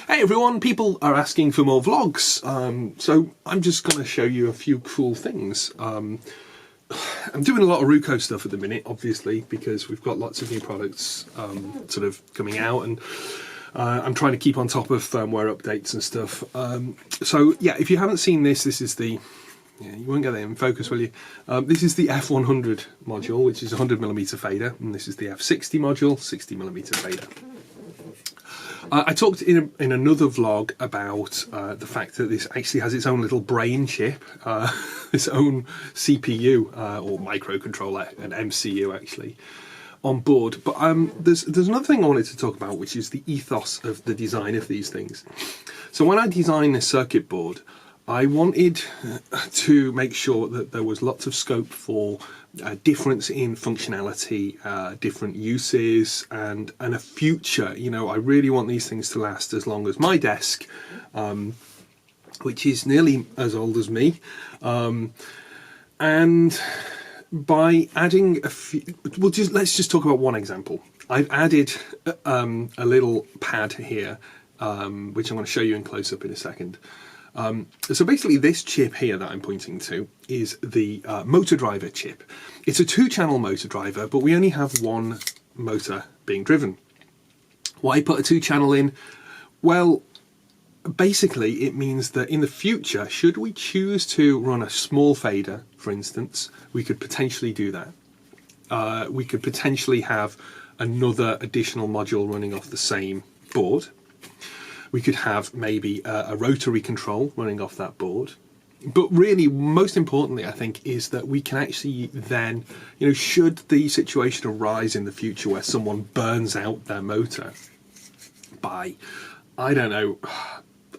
Hey everyone, people are asking for more vlogs, so I'm just going to show you a few cool things. I'm doing a lot of RuCo stuff at the minute, obviously, because we've got lots of new products sort of coming out, and I'm trying to keep on top of firmware updates and stuff. So yeah, if you haven't seen this, this is the, you won't get that in focus, will you? This is the F100 module, which is a 100mm fader, and this is the F60 module, 60mm fader. I talked in another vlog about the fact that this actually has its own little brain chip, its own CPU or microcontroller, an MCU actually, on board. But there's another thing I wanted to talk about, which is the ethos of the design of these things. So when I designed this circuit board, I wanted to make sure that there was lots of scope for difference in functionality, different uses, and a future. You know, I really want these things to last as long as my desk, which is nearly as old as me. And by adding a few, let's just talk about one example. I've added a little pad here, which I'm going to show you in close up in a second. So basically this chip here that I'm pointing to is the motor driver chip. It's a 2-channel motor driver, but we only have one motor being driven. Why put a 2-channel in? Well, basically it means that in the future, should we choose to run a small fader, for instance, we could potentially do that. We could potentially have another additional module running off the same board. We could have maybe a rotary control running off that board. But really, most importantly, I think, is that we can actually then, you know, should the situation arise in the future where someone burns out their motor by, I don't know,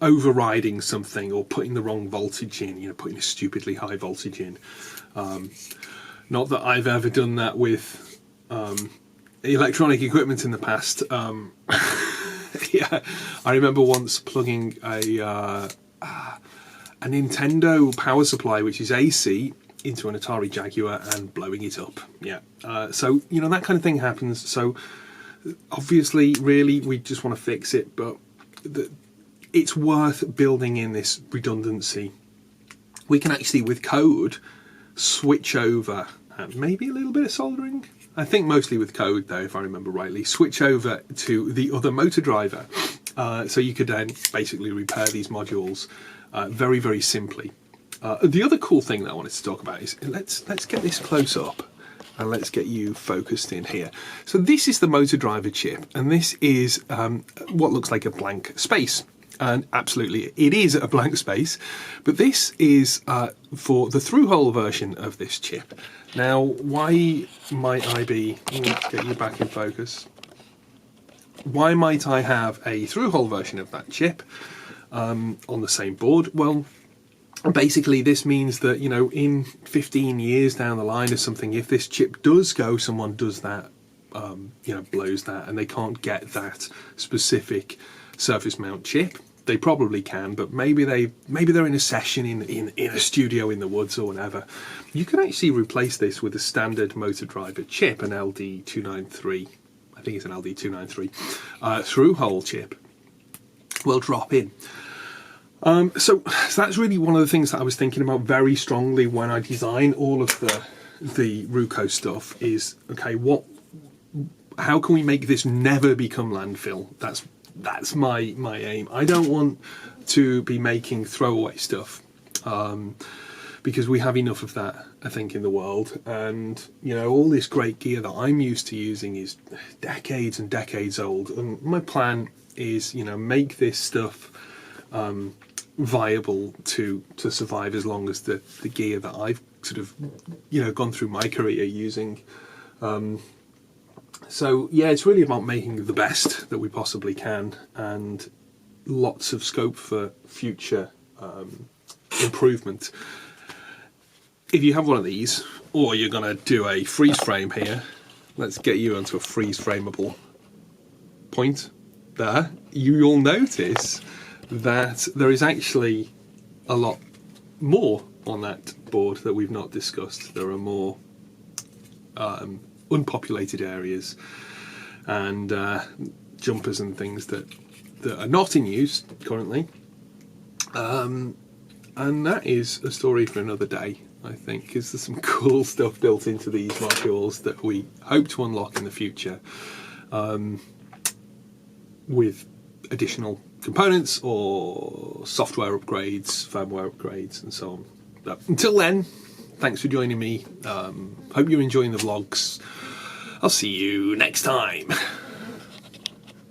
overriding something or putting the wrong voltage in, you know, putting a stupidly high voltage in. Not that I've ever done that with electronic equipment in the past. Yeah, I remember once plugging a Nintendo power supply, which is AC, into an Atari Jaguar and blowing it up. Yeah, so, you know, that kind of thing happens. So obviously, really, we just want to fix it, but it's worth building in this redundancy. We can actually, with code, switch over, maybe a little bit of soldering. I think mostly with code, though, if I remember rightly, switch over to the other motor driver. So you could then basically repair these modules very, very simply. The other cool thing that I wanted to talk about is, let's get this close up and let's get you focused in here. So this is the motor driver chip, and this is what looks like a blank space. And absolutely, it is a blank space, but this is for the through-hole version of this chip. Now, why might I be, let's get you back in focus. Why might I have a through-hole version of that chip on the same board? Well, basically this means that, you know, in 15 years down the line or something, if this chip does go, someone does that, you know, blows that, and they can't get that specific surface mount chip. They probably can, but maybe they're in a session in a studio in the woods or whatever. You can actually replace this with a standard motor driver chip, an LD293. I think it's an LD293 through-hole chip. Will drop in. So that's really one of the things that I was thinking about very strongly when I design all of the RuCo stuff. Is okay, how can we make this never become landfill? That's my aim. I don't want to be making throwaway stuff because we have enough of that, I think, in the world. And, you know, all this great gear that I'm used to using is decades and decades old. And my plan is, you know, make this stuff viable to survive as long as the gear that I've sort of, you know, gone through my career using. So yeah, it's really about making the best that we possibly can, and lots of scope for future improvement. If you have one of these, or you're going to do a freeze frame here, let's get you onto a freeze frameable point there. You'll notice that there is actually a lot more on that board that we've not discussed. There are more unpopulated areas and jumpers and things that that are not in use currently. And that is a story for another day, I think, because there's some cool stuff built into these modules that we hope to unlock in the future with additional components or software upgrades, firmware upgrades, and so on. But until then, thanks for joining me. Hope you're enjoying the vlogs. I'll see you next time.